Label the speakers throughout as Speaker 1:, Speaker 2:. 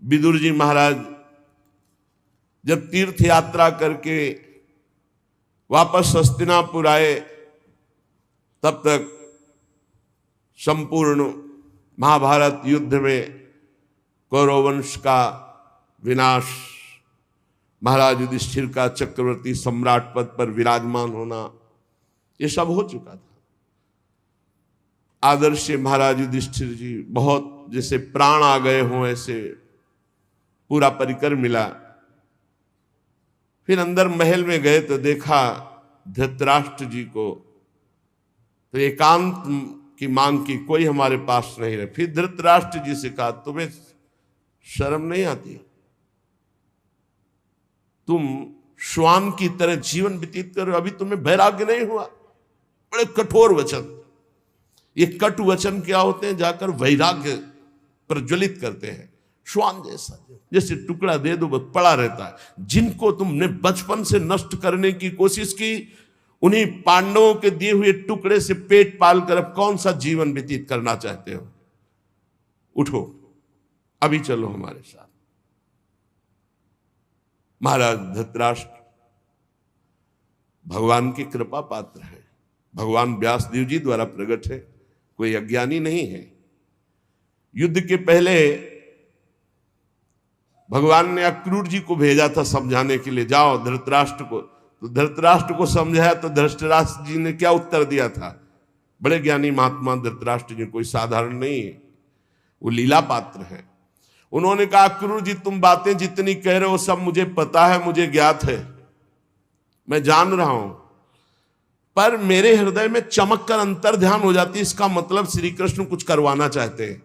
Speaker 1: विदुर जी महाराज जब तीर्थ यात्रा करके वापस हस्तिनापुर आए, तब तक संपूर्ण महाभारत युद्ध में कौरव वंश का विनाश, महाराज युधिष्ठिर का चक्रवर्ती सम्राट पद पर विराजमान होना, ये सब हो चुका था। आदर्श महाराज युधिष्ठिर जी बहुत जैसे प्राण आ गए हों ऐसे पूरा परिकर मिला। फिर अंदर महल में गए तो देखा धृतराष्ट्र जी को, तो एकांत की मांग की, कोई हमारे पास नहीं रहे। फिर धृतराष्ट्र जी से कहा, तुम्हें शर्म नहीं आती? तुम श्वान की तरह जीवन व्यतीत करो, अभी तुम्हें वैराग्य नहीं हुआ? बड़े कठोर वचन। ये कट वचन क्या होते हैं? जाकर वैराग्य प्रज्वलित करते हैं। श्वान जैसा, जैसे टुकड़ा दे दो बस पड़ा रहता है। जिनको तुमने बचपन से नष्ट करने की कोशिश की, उन्हीं पांडवों के दिए हुए टुकड़े से पेट पाल कर अब कौन सा जीवन व्यतीत करना चाहते हो? उठो, अभी चलो हमारे साथ। महाराज धृतराष्ट्र भगवान की कृपा पात्र है, भगवान व्यासदेव जी द्वारा प्रकट है, कोई अज्ञानी नहीं है। युद्ध के पहले भगवान ने अक्रूर जी को भेजा था समझाने के लिए, जाओ धृतराष्ट्र को। तो धृतराष्ट्र को समझाया तो धृतराष्ट्र जी ने क्या उत्तर दिया था? बड़े ज्ञानी महात्मा धृतराष्ट्र जी, कोई साधारण नहीं है, वो लीला पात्र है। उन्होंने कहा, अक्रूर जी तुम बातें जितनी कह रहे हो सब मुझे पता है, मुझे ज्ञात है, मैं जान रहा हूं, पर मेरे हृदय में चमक कर अंतर ध्यान हो जाती है, इसका मतलब श्री कृष्ण कुछ करवाना चाहते हैं।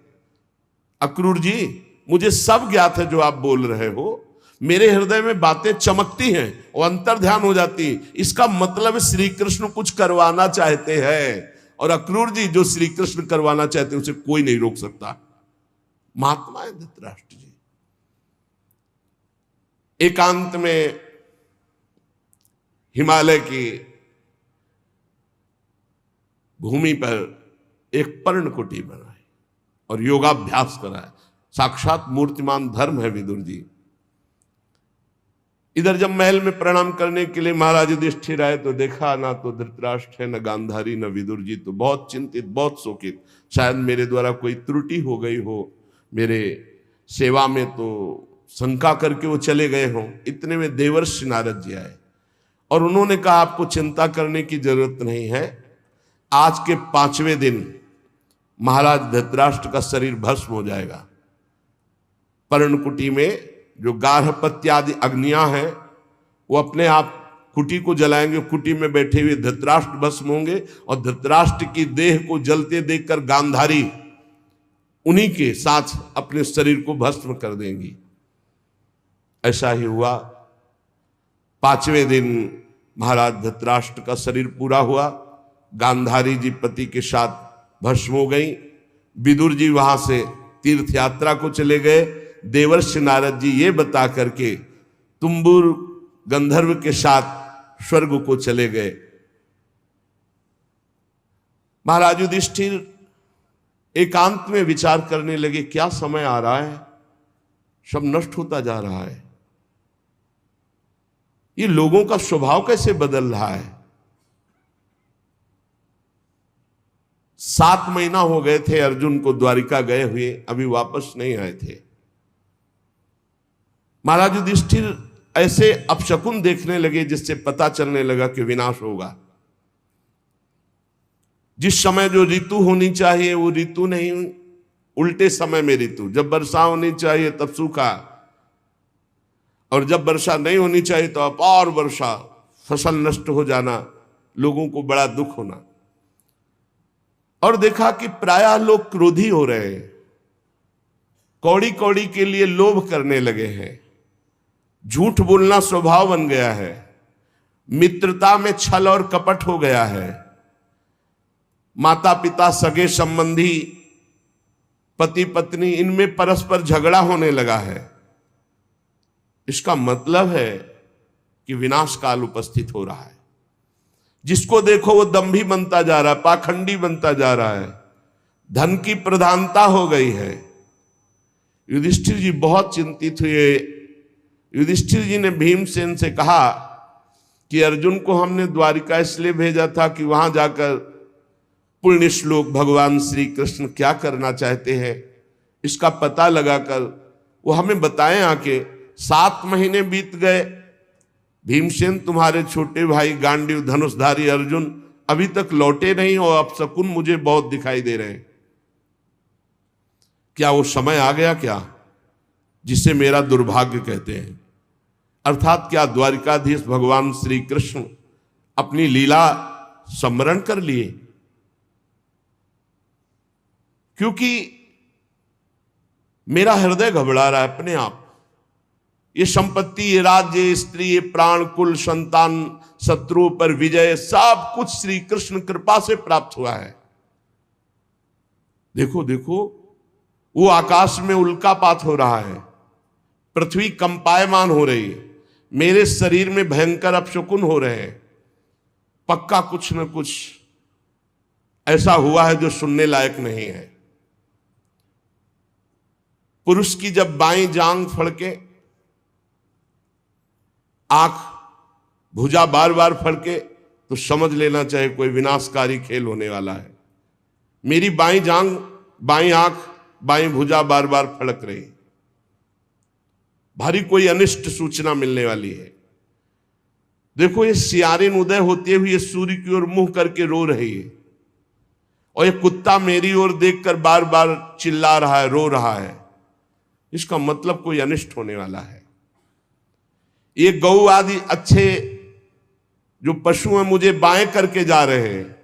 Speaker 1: अक्रूर जी मुझे सब ज्ञात है जो आप बोल रहे हो, मेरे हृदय में बातें चमकती हैं और अंतर ध्यान हो जाती, इसका मतलब श्री कृष्ण कुछ करवाना चाहते हैं। और अक्रूर जी जो श्री कृष्ण करवाना चाहते हैं उसे कोई नहीं रोक सकता। महात्मा है धृतराष्ट्र जी। एकांत में हिमालय की भूमि पर एक पर्णकुटी बनाई और योगाभ्यास कराया। साक्षात मूर्तिमान धर्म है विदुर जी। इधर जब महल में प्रणाम करने के लिए महाराज युधिष्ठिर आए तो देखा ना तो धृतराष्ट्र है, न गांधारी, न विदुर जी। तो बहुत चिंतित, बहुत शोकित, शायद मेरे द्वारा कोई त्रुटि हो गई हो, मेरे सेवा में तो शंका करके वो चले गए हों। इतने में देवर्षि नारद जी आए और उन्होंने कहा, आपको चिंता करने की जरूरत नहीं है, आज के 5वें दिन महाराज धृतराष्ट्र का शरीर भस्म हो जाएगा। पर्णकुटी में जो गार्हपत्यादि अग्नियां हैं वो अपने आप कुटी को जलाएंगे, कुटी में बैठे हुए धृतराष्ट्र भस्म होंगे और धृतराष्ट्र की देह को जलते देखकर गांधारी उन्हीं के साथ अपने शरीर को भस्म कर देंगी। ऐसा ही हुआ। 5वें दिन महाराज धृतराष्ट्र का शरीर पूरा हुआ, गांधारी जी पति के साथ भस्म हो गई। विदुर जी वहां से तीर्थ यात्रा को चले गए। देवर्षि नारद जी ये बता करके तुम्बुर गंधर्व के साथ स्वर्ग को चले गए। महाराज युधिष्ठिर एकांत में विचार करने लगे, क्या समय आ रहा है, सब नष्ट होता जा रहा है, ये लोगों का स्वभाव कैसे बदल रहा है। 7 महीना हो गए थे अर्जुन को द्वारिका गए हुए, अभी वापस नहीं आए थे। महाराज युधिष्ठिर ऐसे अपशकुन देखने लगे जिससे पता चलने लगा कि विनाश होगा। जिस समय जो ऋतु होनी चाहिए वो ऋतु नहीं, उल्टे समय में ऋतु। जब वर्षा होनी चाहिए तब सूखा, और जब वर्षा नहीं होनी चाहिए तो अपार वर्षा, फसल नष्ट हो जाना, लोगों को बड़ा दुख होना। और देखा कि प्रायः लोग क्रोधी हो रहे हैं, कौड़ी कौड़ी के लिए लोभ करने लगे हैं, झूठ बोलना स्वभाव बन गया है, मित्रता में छल और कपट हो गया है, माता पिता सगे संबंधी पति पत्नी इनमें परस्पर झगड़ा होने लगा है। इसका मतलब है कि विनाश काल उपस्थित हो रहा है। जिसको देखो वो दंभी बनता जा रहा है, पाखंडी बनता जा रहा है, धन की प्रधानता हो गई है। युधिष्ठिर जी बहुत चिंतित हुए। युधिष्ठिर जी ने भीमसेन से कहा कि अर्जुन को हमने द्वारिका इसलिए भेजा था कि वहां जाकर पुण्य श्लोक भगवान श्री कृष्ण क्या करना चाहते हैं इसका पता लगाकर वो हमें बताएं आके। 7 महीने बीत गए, भीमसेन तुम्हारे छोटे भाई गांडीव धनुषधारी अर्जुन अभी तक लौटे नहीं और अपशकुन मुझे बहुत दिखाई दे रहे हैं। क्या वो समय आ गया क्या जिसे मेरा दुर्भाग्य कहते हैं? अर्थात क्या द्वारिकाधीश भगवान श्री कृष्ण अपनी लीला स्मरण कर लिए? क्योंकि मेरा हृदय घबरा रहा है अपने आप। ये संपत्ति, ये राज्य, ये स्त्री, ये प्राण, कुल, संतान, शत्रु पर विजय, सब कुछ श्री कृष्ण कृपा से प्राप्त हुआ है। देखो देखो, वो आकाश में उल्कापात हो रहा है, पृथ्वी कंपायमान हो रही है, मेरे शरीर में भयंकर अपशकुन हो रहे हैं। पक्का कुछ न कुछ ऐसा हुआ है जो सुनने लायक नहीं है। पुरुष की जब बाईं जांग फड़के, आंख, भुजा बार बार फड़के, तो समझ लेना चाहिए कोई विनाशकारी खेल होने वाला है। मेरी बाईं जांग, बाईं आंख, बाईं भुजा बार बार फड़क रही, भारी कोई अनिष्ट सूचना मिलने वाली है। देखो, ये सियारिन उदय होते हुए सूर्य की ओर मुंह करके रो रही है, और ये कुत्ता मेरी ओर देखकर बार बार चिल्ला रहा है, रो रहा है। इसका मतलब कोई अनिष्ट होने वाला है। ये गौ आदि अच्छे जो पशु हैं मुझे बाएं करके जा रहे हैं,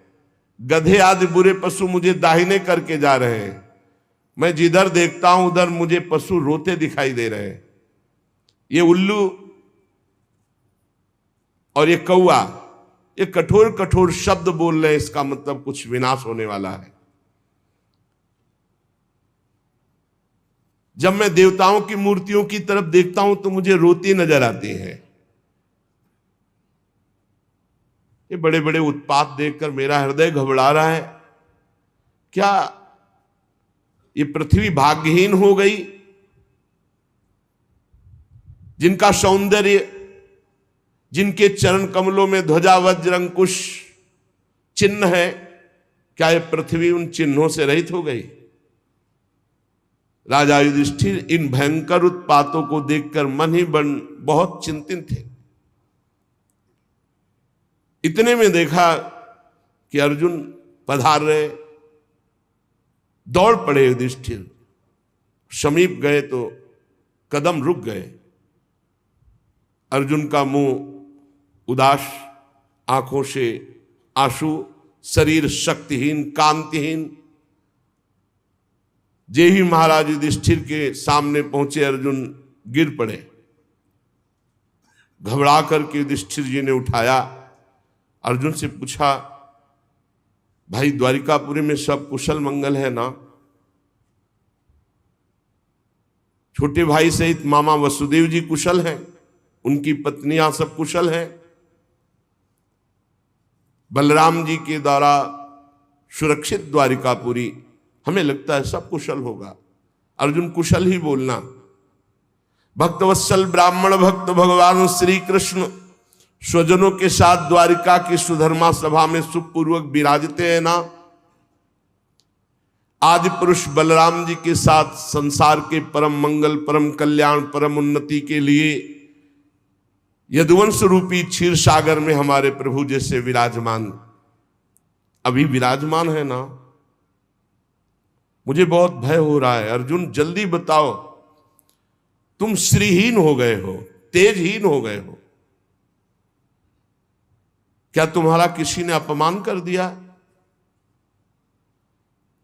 Speaker 1: गधे आदि बुरे पशु मुझे दाहिने करके जा रहे हैं। मैं जिधर देखता हूं उधर मुझे पशु रोते दिखाई दे रहे हैं। ये उल्लू और ये कौआ, ये कठोर कठोर शब्द बोल रहे हैं, इसका मतलब कुछ विनाश होने वाला है। जब मैं देवताओं की मूर्तियों की तरफ देखता हूं तो मुझे रोती नजर आती है। ये बड़े बड़े उत्पात देखकर मेरा हृदय घबरा रहा है। क्या ये पृथ्वी भाग्यहीन हो गई? जिनका सौंदर्य, जिनके चरण कमलों में ध्वजा वज्र अंकुश चिन्ह है, क्या ये पृथ्वी उन चिन्हों से रहित हो गई? राजा युधिष्ठिर इन भयंकर उत्पातों को देखकर मन ही मन बहुत चिंतित थे। इतने में देखा कि अर्जुन पधार रहे। दौड़ पड़े युधिष्ठिर, समीप गए तो कदम रुक गए। अर्जुन का मुंह उदास, आंखों से आंसू, शरीर शक्तिहीन, कांतिहीन। जे ही महाराज युधिष्ठिर के सामने पहुंचे, अर्जुन गिर पड़े। घबरा करके युधिष्ठिर जी ने उठाया, अर्जुन से पूछा, भाई द्वारिकापुरी में सब कुशल मंगल है ना? छोटे भाई सहित मामा वसुदेव जी कुशल हैं, उनकी पत्नियां सब कुशल हैं, बलराम जी के द्वारा सुरक्षित द्वारिकापुरी, हमें लगता है सब कुशल होगा। अर्जुन कुशल ही बोलना। भक्तवत्सल ब्राह्मण भक्त भगवान श्री कृष्ण स्वजनों के साथ द्वारिका की सुधर्मा सभा में सुखपूर्वक विराजते हैं ना? आदि पुरुष बलराम जी के साथ संसार के परम मंगल, परम कल्याण, परम उन्नति के लिए यदुवंश रूपी क्षीर सागर में हमारे प्रभु जैसे विराजमान, अभी विराजमान है ना? मुझे बहुत भय हो रहा है। अर्जुन जल्दी बताओ, तुम श्रीहीन हो गए हो, तेजहीन हो गए हो। क्या तुम्हारा किसी ने अपमान कर दिया?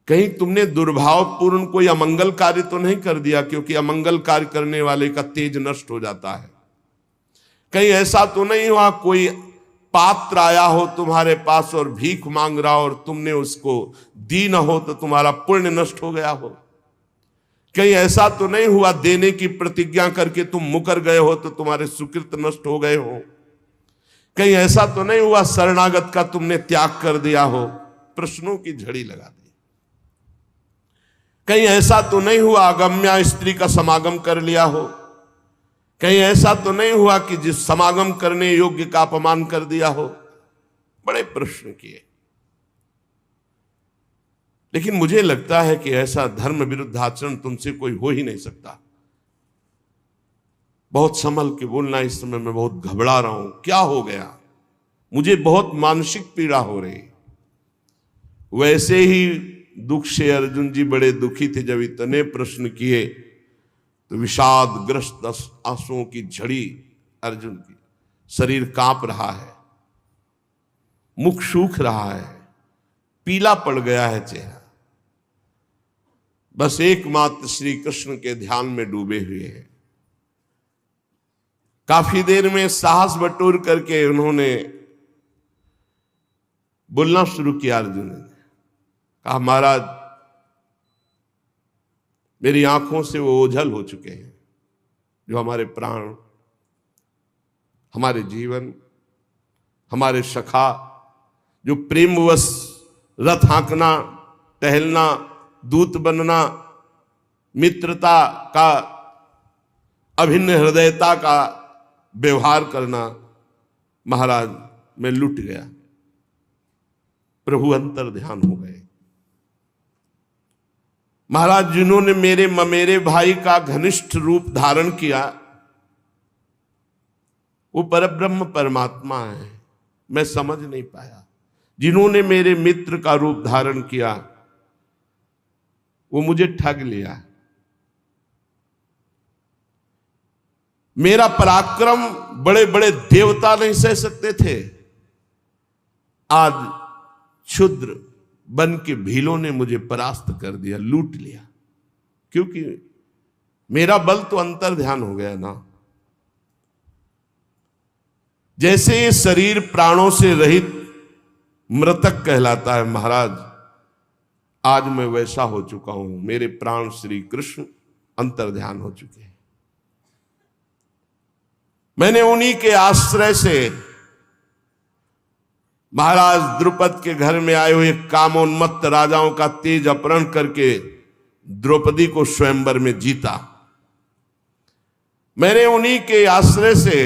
Speaker 1: कहीं तुमने दुर्भावपूर्ण कोई अमंगल कार्य तो नहीं कर दिया? क्योंकि अमंगल कार्य करने वाले का तेज नष्ट हो जाता है। कहीं ऐसा तो नहीं हुआ कोई पात्र आया हो तुम्हारे पास और भीख मांग रहा हो और तुमने उसको दी न हो तो तुम्हारा पुण्य नष्ट हो गया हो? कहीं ऐसा तो नहीं हुआ देने की प्रतिज्ञा करके तुम मुकर गए हो तो तुम्हारे सुकृत नष्ट हो गए हो? कहीं ऐसा तो नहीं हुआ शरणागत का तुमने त्याग कर दिया हो? प्रश्नों की झड़ी लगा दी। कहीं ऐसा तो नहीं हुआ अगम्या स्त्री का समागम कर लिया हो, कहीं ऐसा तो नहीं हुआ कि जिस समागम करने योग्य का अपमान कर दिया हो। बड़े प्रश्न किए, लेकिन मुझे लगता है कि ऐसा धर्म विरुद्ध आचरण तुमसे कोई हो ही नहीं सकता। बहुत संभल के बोलना, इस समय मैं बहुत घबरा रहा हूं, क्या हो गया, मुझे बहुत मानसिक पीड़ा हो रही। वैसे ही दुख से अर्जुन जी बड़े दुखी थे। जब इतने प्रश्न किए तो विषादग्रस्त आंसुओं की झड़ी अर्जुन की, शरीर कांप रहा है, मुख सूख रहा है, पीला पड़ गया है चेहरा, बस एकमात्र श्री कृष्ण के ध्यान में डूबे हुए हैं। काफी देर में साहस बटोर करके उन्होंने बोलना शुरू किया। अर्जुन ने कहा, महाराज मेरी आंखों से वो ओझल हो चुके हैं जो हमारे प्राण, हमारे जीवन, हमारे सखा, जो प्रेमवश रथ हाँकना, टहलना, दूत बनना, मित्रता का, अभिन्न हृदयता का व्यवहार करना, महाराज मैं लुट गया। प्रभु अंतर ध्यान हो गए। महाराज जिन्होंने मेरे ममेरे भाई का घनिष्ठ रूप धारण किया वो परब्रह्म परमात्मा है, मैं समझ नहीं पाया। जिन्होंने मेरे मित्र का रूप धारण किया वो मुझे ठग लिया। मेरा पराक्रम बड़े बड़े देवता नहीं सह सकते थे, आज क्षुद्र बन के भीलों ने मुझे परास्त कर दिया, लूट लिया। क्योंकि मेरा बल तो अंतर ध्यान हो गया ना। जैसे ये शरीर प्राणों से रहित मृतक कहलाता है महाराज, आज मैं वैसा हो चुका हूं। मेरे प्राण श्री कृष्ण अंतर ध्यान हो चुके हैं। मैंने उन्हीं के आश्रय से महाराज द्रुपद के घर में आए हुए कामोन्मत्त राजाओं का तेज अपहरण करके द्रौपदी को स्वयंवर में जीता। मैंने उन्हीं के आश्रय से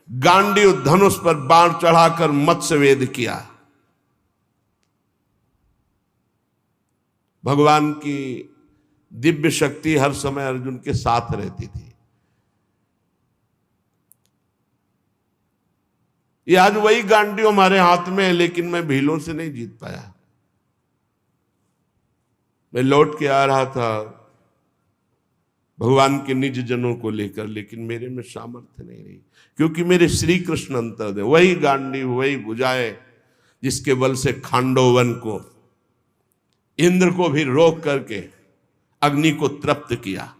Speaker 1: गांडीव धनुष पर बाण चढ़ाकर मत्स्यवेद किया। भगवान की दिव्य शक्ति हर समय अर्जुन के साथ रहती थी। ये आज वही गांडीव हमारे हाथ में है, लेकिन मैं भीलों से नहीं जीत पाया। मैं लौट के आ रहा था भगवान के निज जनों को लेकर, लेकिन मेरे में सामर्थ्य नहीं रही, क्योंकि मेरे श्री कृष्ण अंतर दे। वही गांडीव, वही भुजाएं जिसके बल से खांडोवन को, इंद्र को भी रोक करके अग्नि को तृप्त किया।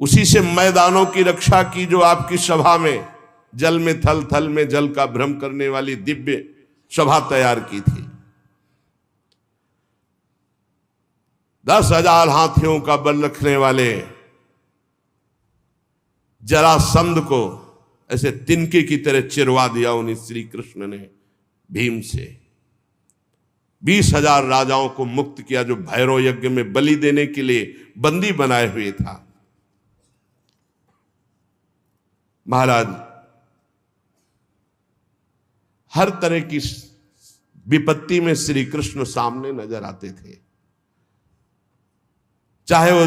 Speaker 1: उसी से मैदानों की रक्षा की जो आपकी सभा में जल में थल, थल में जल का भ्रम करने वाली दिव्य सभा तैयार की थी। 10,000 हाथियों का बल रखने वाले जरासंध को ऐसे तिनके की तरह चिरवा दिया उन्हीं श्री कृष्ण ने भीम से। 20,000 राजाओं को मुक्त किया जो भैरव यज्ञ में बलि देने के लिए बंदी बनाए हुए था। महाराज हर तरह की विपत्ति में श्री कृष्ण सामने नजर आते थे। चाहे वो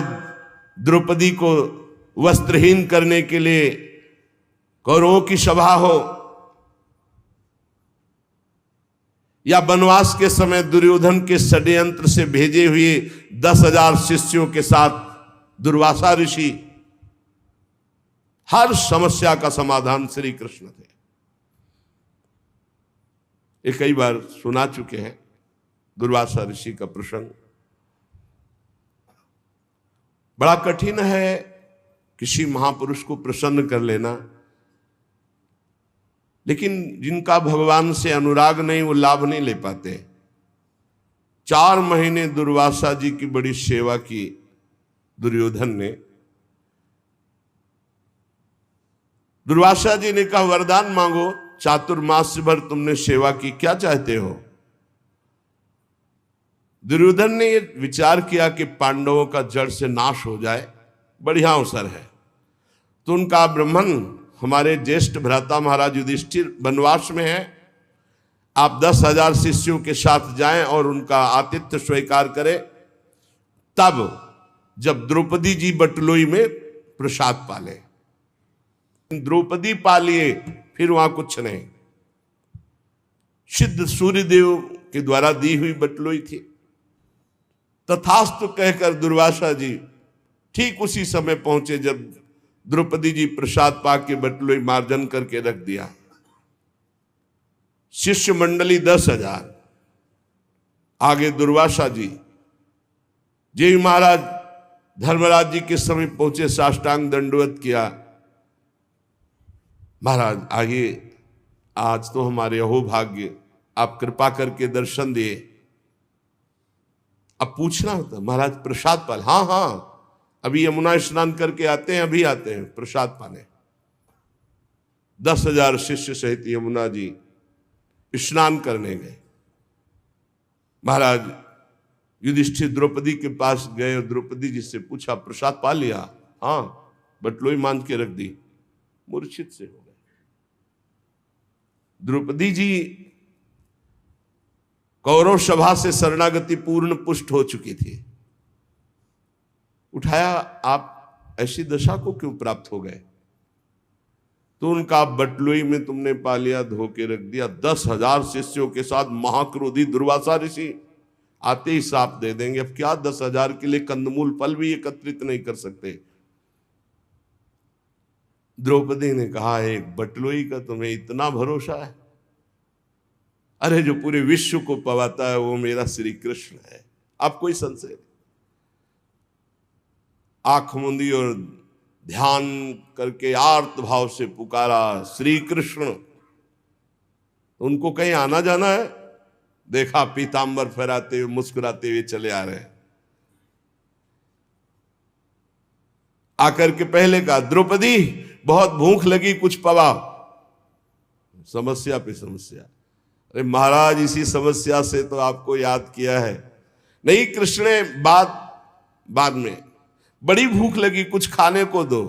Speaker 1: द्रौपदी को वस्त्रहीन करने के लिए कौरवों की सभा हो, या वनवास के समय दुर्योधन के षड्यंत्र से भेजे हुए 10,000 शिष्यों के साथ दुर्वासा ऋषि, हर समस्या का समाधान श्री कृष्ण थे। ये कई बार सुना चुके हैं दुर्वासा ऋषि का प्रसंग। बड़ा कठिन है किसी महापुरुष को प्रसन्न कर लेना, लेकिन जिनका भगवान से अनुराग नहीं वो लाभ नहीं ले पाते। 4 महीने दुर्वासा जी की बड़ी सेवा की दुर्योधन ने। दुर्वासा जी ने कहा, वरदान मांगो, चातुर्मास भर तुमने सेवा की, क्या चाहते हो? दुर्योधन ने ये विचार किया कि पांडवों का जड़ से नाश हो जाए, बढ़िया अवसर है। तो उनका ब्राह्मण हमारे ज्येष्ठ भ्राता महाराज युधिष्ठिर वनवास में है, आप 10,000 शिष्यों के साथ जाएं और उनका आतिथ्य स्वीकार करें। तब जब द्रौपदी जी बटलोई में प्रसाद पाले, द्रौपदी पालिए, फिर वहां कुछ नहीं। सिद्ध सूर्यदेव के द्वारा दी हुई बटलोई थी। तथास्तु कहकर दुर्वासा जी ठीक उसी समय पहुंचे जब द्रौपदी जी प्रसाद पाक के बटलोई मार्जन करके रख दिया। शिष्य मंडली 10,000, आगे दुर्वासा जी। जय महाराज धर्मराज जी के समय पहुंचे, साष्टांग दंडवत किया। महाराज आइए, आज तो हमारे अहोभाग्य, आप कृपा करके दर्शन दिए। अब पूछना होता, महाराज प्रसाद पाल? हाँ हाँ, अभी यमुना स्नान करके आते हैं, अभी आते हैं प्रसाद पाने। 10,000 शिष्य सहित यमुना जी स्नान करने गए। महाराज युधिष्ठिर द्रौपदी के पास गए और द्रौपदी जी से पूछा, प्रसाद पा लिया? हाँ, बटलोई मान के रख दी। मूर्छित से हो गए। द्रौपदी जी कौरव सभा से शरणागति पूर्ण पुष्ट हो चुकी थी। उठाया, आप ऐसी दशा को क्यों प्राप्त हो गए? तो उनका बटलोई में तुमने पा लिया, धो के रख दिया। 10,000 शिष्यों के साथ महाक्रोधी दुर्वासा ऋषि आते ही साप दे देंगे। अब क्या 10,000 के लिए कंदमूल फल भी एकत्रित नहीं कर सकते। द्रौपदी ने कहा, एक बटलोई का तुम्हें इतना भरोसा है? अरे जो पूरे विश्व को पवाता है वो मेरा श्री कृष्ण है, अब कोई संशय नहीं। आंख मूंदी और ध्यान करके आर्त भाव से पुकारा, श्री कृष्ण। उनको कहीं आना जाना है? देखा पीतांबर फहराते हुए मुस्कुराते हुए चले आ रहे हैं। आकर के पहले कहा, द्रौपदी बहुत भूख लगी, कुछ पवा। समस्या पे समस्या। अरे महाराज, इसी समस्या से तो आपको याद किया है। नहीं कृष्ण ने बाद में, बड़ी भूख लगी, कुछ खाने को दो।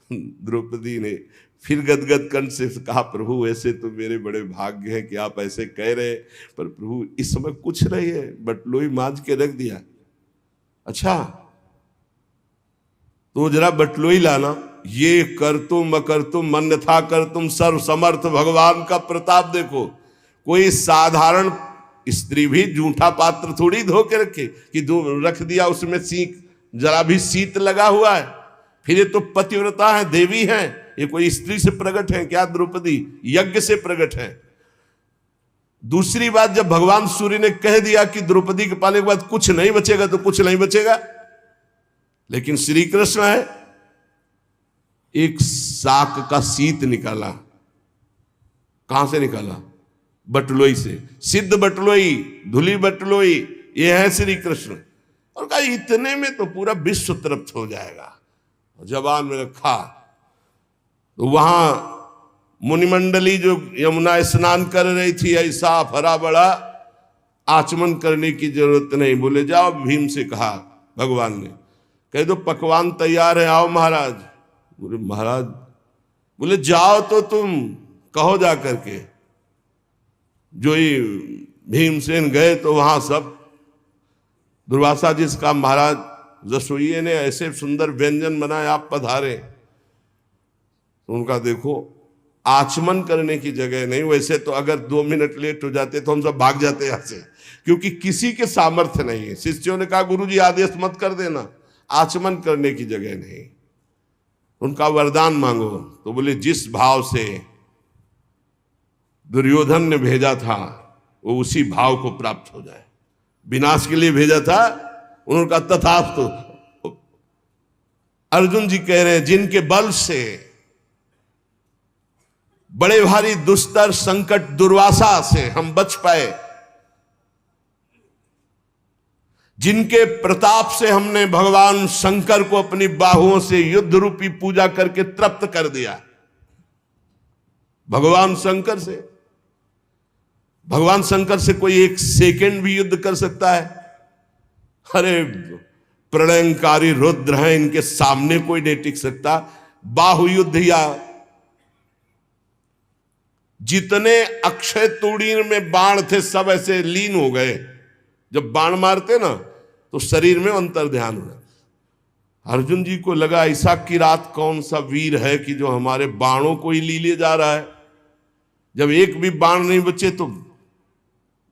Speaker 1: द्रौपदी ने फिर गदगद कंठ से कहा, प्रभु ऐसे तो मेरे बड़े भाग्य हैं कि आप ऐसे कह रहे, पर प्रभु इस समय कुछ नहीं है, बटलोई मांझ के रख दिया। अच्छा तो जरा बटलोई लाना। ये कर तुम अकर तुम अन्यथा कर तुम, सर्व समर्थ भगवान का प्रताप देखो। कोई साधारण स्त्री भी जूठा पात्र थोड़ी धो के रखे कि रख दिया, उसमें सीख जरा भी शीत लगा हुआ है। फिर ये तो पतिव्रता है, देवी है, ये कोई स्त्री से प्रकट है क्या? द्रौपदी यज्ञ से प्रकट है। दूसरी बात, जब भगवान सूर्य ने कह दिया कि द्रौपदी के पाने के बाद कुछ नहीं बचेगा, तो कुछ नहीं बचेगा। लेकिन श्री कृष्ण है, एक साक का शीत निकाला। कहां से निकाला? बटलोई से। सिद्ध बटलोई, धुली बटलोई, ये है श्री कृष्ण। और कहा इतने में तो पूरा विश्व तृप्त हो जाएगा। जबान में रखा तो वहां मुनिमंडली जो यमुना स्नान कर रही थी, ऐसा भरा बड़ा आचमन करने की जरूरत नहीं। बोले जाओ, भीम से कहा भगवान ने, कह दो पकवान तैयार है, आओ महाराज। बोले महाराज, बोले जाओ तो तुम कहो जा करके। जो ही भीमसेन गए तो वहां सब दुर्वासा जी का, महाराज रसोइये ने ऐसे सुंदर व्यंजन बनाए, आप पधारे। तो उनका देखो, आचमन करने की जगह नहीं। वैसे तो अगर 2 मिनट लेट हो जाते तो हम सब भाग जाते यहां से, क्योंकि किसी के सामर्थ्य नहीं है। शिष्यों ने कहा, गुरुजी आदेश मत कर देना, आचमन करने की जगह नहीं। उनका वरदान मांगो। तो बोले जिस भाव से दुर्योधन ने भेजा था वो उसी भाव को प्राप्त हो जाए। विनाश के लिए भेजा था, उन्होंने कहा तथास्तु। अर्जुन जी कह रहे हैं, जिनके बल से बड़े भारी दुस्तर संकट दुर्वासा से हम बच पाए, जिनके प्रताप से हमने भगवान शंकर को अपनी बाहुओं से युद्ध रूपी पूजा करके तृप्त कर दिया। भगवान शंकर से भगवान शंकर से कोई एक सेकंड भी युद्ध कर सकता है? अरे प्रलयंकारी रुद्र हैं, इनके सामने कोई नहीं टिक सकता। बाहु युद्ध या जितने अक्षय तूणीर में बाण थे सब ऐसे लीन हो गए। जब बाण मारते ना तो शरीर में अंतर ध्यान हो जाता। अर्जुन जी को लगा ऐसा किरात कौन सा वीर है कि जो हमारे बाणों को ही ली ले जा रहा है। जब एक भी बाण नहीं बचे तो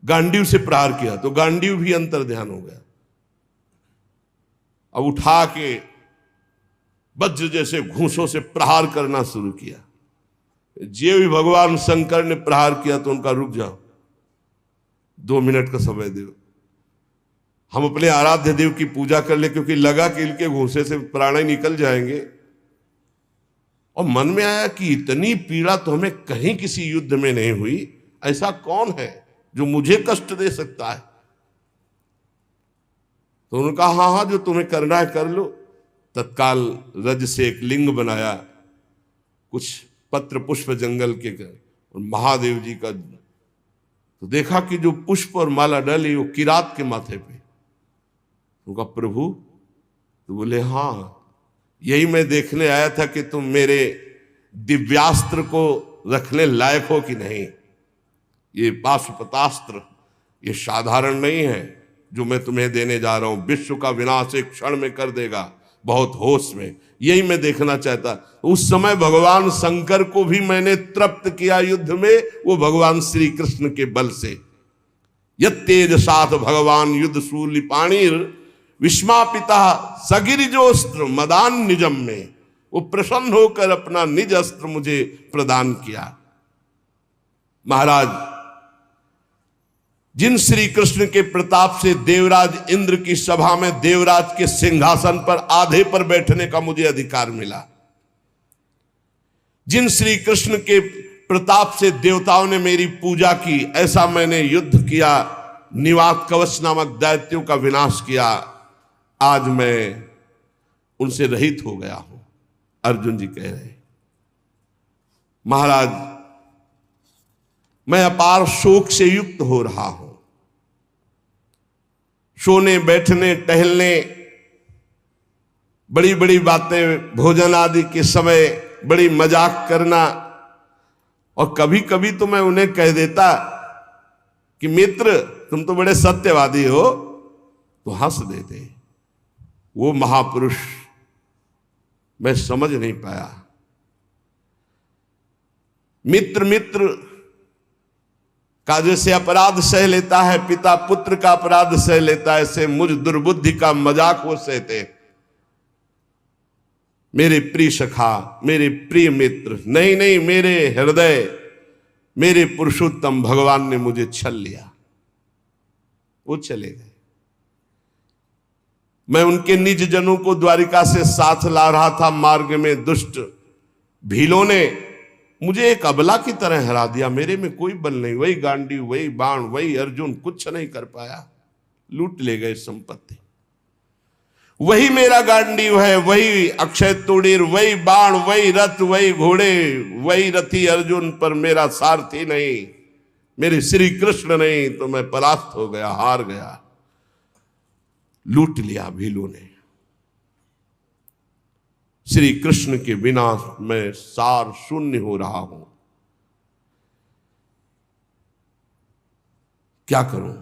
Speaker 1: गांडीव से प्रहार किया तो गांडीव भी अंतर ध्यान हो गया। अब उठा के वज्र जैसे घूंसों से प्रहार करना शुरू किया। जे भी भगवान शंकर ने प्रहार किया तो उनका रुक जाओ, 2 मिनट का समय दो, हम अपने आराध्य देव की पूजा कर ले, क्योंकि लगा कि इनके घूंसे से प्राण ही निकल जाएंगे। और मन में आया कि इतनी पीड़ा तो हमें कहीं किसी युद्ध में नहीं हुई, ऐसा कौन है जो मुझे कष्ट दे सकता है। तो उन्होंने कहा हाँ हाँ जो तुम्हें करना है कर लो। तत्काल रज से एक लिंग बनाया, कुछ पत्र पुष्प जंगल के और महादेव जी का, तो देखा कि जो पुष्प और माला डाली वो किरात के माथे पे। उनका प्रभु, तो बोले हाँ यही मैं देखने आया था कि तुम मेरे दिव्यास्त्र को रखने लायक हो कि नहीं। ये पाशुपतास्त्र ये साधारण नहीं है जो मैं तुम्हें देने जा रहा हूं, विश्व का विनाश एक क्षण में कर देगा, बहुत होश में। यही मैं देखना चाहता। उस समय भगवान शंकर को भी मैंने तृप्त किया युद्ध में, वो भगवान श्री कृष्ण के बल से। यत्तेज साथ भगवान युद्ध शूल पाणिर विस्मापिता सगिरिजोस्त्र मदान निजम में, वो प्रसन्न होकर अपना निज अस्त्र मुझे प्रदान किया। महाराज, जिन श्री कृष्ण के प्रताप से देवराज इंद्र की सभा में देवराज के सिंहासन पर आधे पर बैठने का मुझे अधिकार मिला, जिन श्री कृष्ण के प्रताप से देवताओं ने मेरी पूजा की, ऐसा मैंने युद्ध किया, निवात कवच नामक दैत्यों का विनाश किया, आज मैं उनसे रहित हो गया हूं। अर्जुन जी कह रहे महाराज मैं अपार शोक से युक्त हो रहा हूं। सोने बैठने टहलने, बड़ी बड़ी बातें, भोजन आदि के समय बड़ी मजाक करना, और कभी कभी तो मैं उन्हें कह देता कि मित्र तुम तो बड़े सत्यवादी हो, तो हंस देते। वो महापुरुष मैं समझ नहीं पाया। मित्र मित्र का जैसे अपराध सह लेता है, पिता पुत्र का अपराध सह लेता है, ऐसे मुझ दुर्बुद्धि का मजाक वो सहते। मेरे प्रिय सखा, मेरे प्रिय मित्र, नहीं नहीं, मेरे हृदय, मेरे पुरुषोत्तम भगवान ने मुझे छल लिया। वो चले गए। मैं उनके निज जनों को द्वारिका से साथ ला रहा था। मार्ग में दुष्ट भीलों ने मुझे एक अबला की तरह हरा दिया। मेरे में कोई बल नहीं, वही गांडी, वही बाण, वही अर्जुन, कुछ नहीं कर पाया। लूट ले गए संपत्ति। वही मेरा गांडीव है, वही अक्षय तूणीर, वही बाण, वही रथ, वही घोड़े, वही रथी अर्जुन, पर मेरा सारथी नहीं, मेरे श्री कृष्ण नहीं, तो मैं परास्त हो गया, हार गया। लूट लिया भीलों ने। श्री कृष्ण के बिना मैं सार शून्य हो रहा हूं। क्या करूं?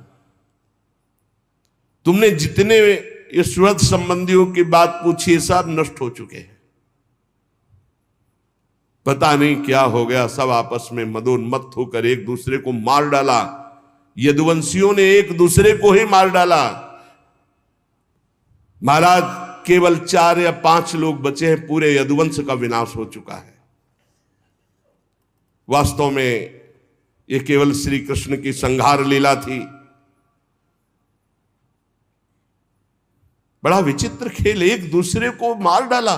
Speaker 1: तुमने जितने ईश्वर संबंधियों की बात पूछी सब नष्ट हो चुके हैं। पता नहीं क्या हो गया, सब आपस में मदोन्मत्त होकर एक दूसरे को मार डाला। यदुवंशियों ने एक दूसरे को ही मार डाला। महाराज केवल 4 या 5 लोग बचे हैं, पूरे यदुवंश का विनाश हो चुका है। वास्तव में यह केवल श्री कृष्ण की संहार लीला थी। बड़ा विचित्र खेल, एक दूसरे को मार डाला,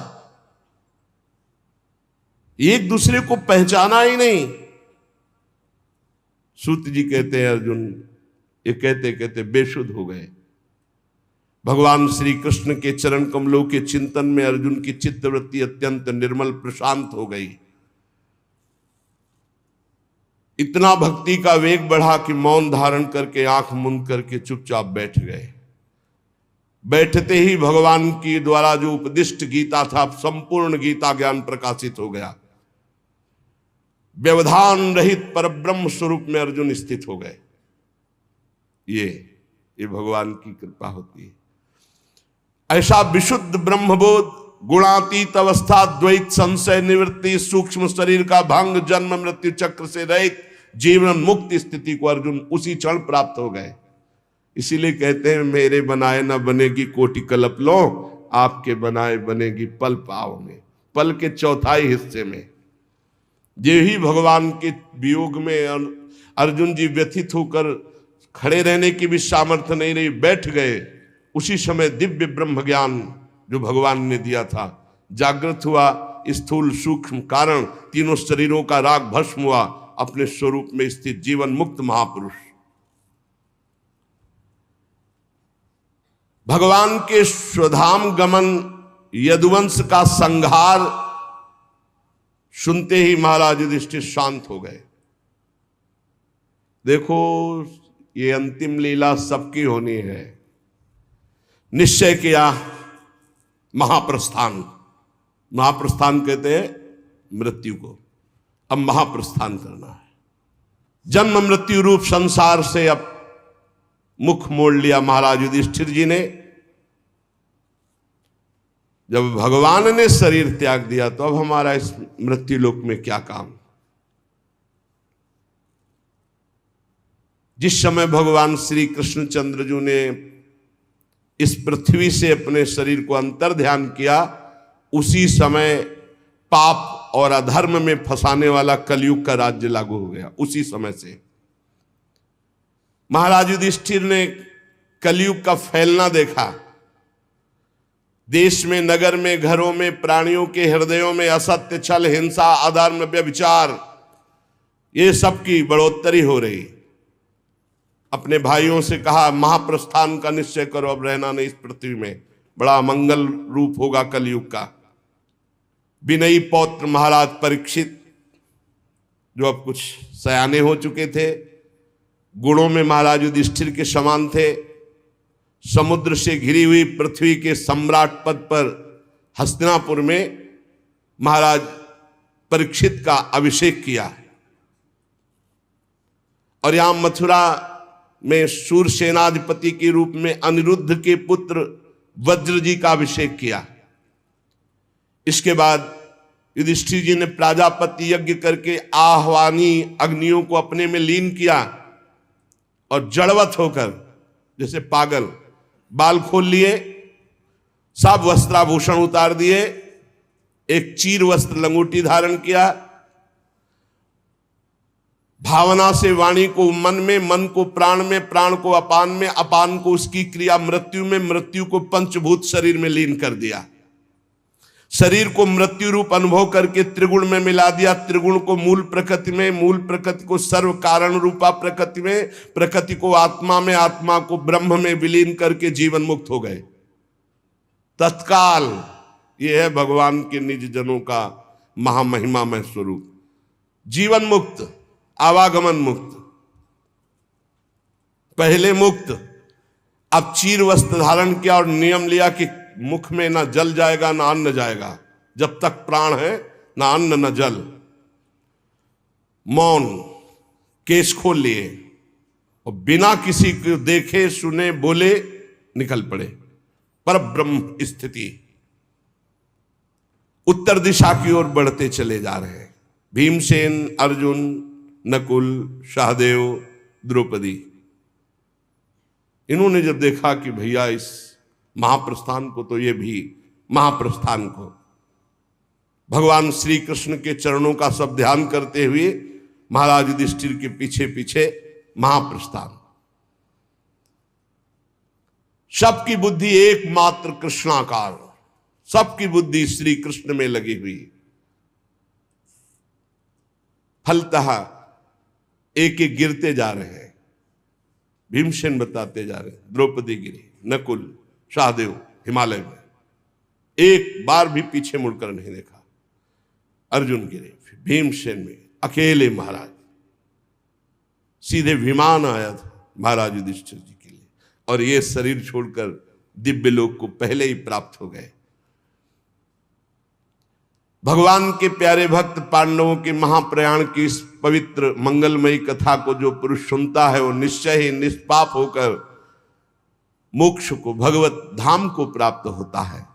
Speaker 1: एक दूसरे को पहचाना ही नहीं। सूत जी कहते हैं अर्जुन ये कहते कहते बेसुध हो गए। भगवान श्री कृष्ण के चरण कमलों के चिंतन में अर्जुन की चित्तवृत्ति अत्यंत निर्मल प्रशांत हो गई। इतना भक्ति का वेग बढ़ा कि मौन धारण करके आंख मूंद करके चुपचाप बैठ गए। बैठते ही भगवान की द्वारा जो उपदिष्ट गीता था, संपूर्ण गीता ज्ञान प्रकाशित हो गया। व्यवधान रहित परब्रह्म स्वरूप में अर्जुन स्थित हो गए। ये भगवान की कृपा होती है। ऐसा विशुद्ध ब्रह्मबोध, गुणातीत अवस्था, द्वैत संशय निवृत्ति, सूक्ष्म शरीर का भंग, जन्म मृत्यु चक्र से रहित जीवन मुक्त स्थिति को अर्जुन उसी क्षण प्राप्त हो गए। इसीलिए कहते हैं मेरे बनाए न बनेगी कोटि कल्प लो, आपके बनाए बनेगी पल पाव में। पल के चौथाई हिस्से में ये ही भगवान के वियोग में अर्जुन जी व्यथित होकर खड़े रहने की भी सामर्थ्य नहीं रही, बैठ गए। उसी समय दिव्य ब्रह्म ज्ञान जो भगवान ने दिया था जागृत हुआ। स्थूल सूक्ष्म कारण तीनों शरीरों का राग भस्म हुआ। अपने स्वरूप में स्थित जीवन मुक्त महापुरुष भगवान के स्वधाम गमन यदुवंश का संहार सुनते ही महाराज युधिष्ठिर शांत हो गए। देखो ये अंतिम लीला सबकी होनी है। निश्चय किया महाप्रस्थान। महाप्रस्थान कहते हैं मृत्यु को। अब महाप्रस्थान करना है। जन्म मृत्यु रूप संसार से अब मुख मोड़ लिया महाराज युधिष्ठिर जी ने। जब भगवान ने शरीर त्याग दिया तो अब हमारा इस मृत्यु लोक में क्या काम। जिस समय भगवान श्री कृष्णचंद्र जी ने इस पृथ्वी से अपने शरीर को अंतर ध्यान किया, उसी समय पाप और अधर्म में फंसाने वाला कलयुग का राज्य लागू हो गया। उसी समय से महाराज युधिष्ठिर ने कलयुग का फैलना देखा। देश में, नगर में, घरों में, प्राणियों के हृदयों में असत्य, छल, हिंसा, अधर्म, व्यभिचार, ये सब की बढ़ोतरी हो रही। अपने भाइयों से कहा महाप्रस्थान का निश्चय करो, अब रहना नहीं इस पृथ्वी में। बड़ा मंगल रूप होगा कलयुग का। विनयी पौत्र महाराज परीक्षित, जो अब कुछ सयाने हो चुके थे, गुणों में महाराज युधिष्ठिर के समान थे, समुद्र से घिरी हुई पृथ्वी के सम्राट पद पर हस्तिनापुर में महाराज परीक्षित का अभिषेक किया। और यहां मथुरा में शूरसेनाधिपति के रूप में अनिरुद्ध के पुत्र वज्र जी का अभिषेक किया। इसके बाद युधिष्ठिर जी ने प्राजापति यज्ञ करके आह्वानी अग्नियों को अपने में लीन किया और जड़वत होकर जैसे पागल बाल खोल लिए, सब वस्त्राभूषण उतार दिए, एक चीर वस्त्र लंगोटी धारण किया, भावना से वाणी को मन में, मन को प्राण में, प्राण को अपान में, अपान को उसकी क्रिया मृत्यु में, मृत्यु को पंचभूत शरीर में लीन कर दिया। शरीर को मृत्यु रूप अनुभव करके त्रिगुण में मिला दिया, त्रिगुण को मूल प्रकृति में, मूल प्रकृति को सर्व कारण रूपा प्रकृति में, प्रकृति को आत्मा में, आत्मा को ब्रह्म में विलीन करके जीवन मुक्त हो गए तत्काल। यह है भगवान के निज जनों का महामहिमामय स्वरूप। जीवन मुक्त, आवागमन मुक्त, पहले मुक्त, अब चीर वस्त्र धारण किया और नियम लिया कि मुख में ना जल जाएगा ना अन्न जाएगा। जब तक प्राण है ना अन्न ना जल। मौन, केश खोल लिए और बिना किसी को देखे सुने बोले निकल पड़े। पर ब्रह्म स्थिति उत्तर दिशा की ओर बढ़ते चले जा रहे हैं। भीमसेन, अर्जुन, नकुल, सहदेव, द्रौपदी, इन्होंने जब देखा कि भैया इस महाप्रस्थान को, तो ये भी महाप्रस्थान को भगवान श्री कृष्ण के चरणों का सब ध्यान करते हुए महाराज युधिष्ठिर के पीछे पीछे महाप्रस्थान। सबकी बुद्धि एकमात्र कृष्णाकार, सबकी बुद्धि श्री कृष्ण में लगी हुई। फलतः एक एक गिरते जा रहे हैं। भीमसेन बताते जा रहे हैं, द्रौपदी गिरी, नकुल, सहदेव हिमालय में, एक बार भी पीछे मुड़कर नहीं देखा। अर्जुन गिरे, भीमसेन में अकेले महाराज। सीधे विमान आया था महाराज युधिष्ठिर जी के लिए, और ये शरीर छोड़कर दिव्य लोक को पहले ही प्राप्त हो गए। भगवान के प्यारे भक्त पांडवों के महाप्रयाण की इस पवित्र मंगलमयी कथा को जो पुरुष सुनता है वो निश्चय ही निष्पाप होकर मोक्ष को, भगवत धाम को प्राप्त होता है।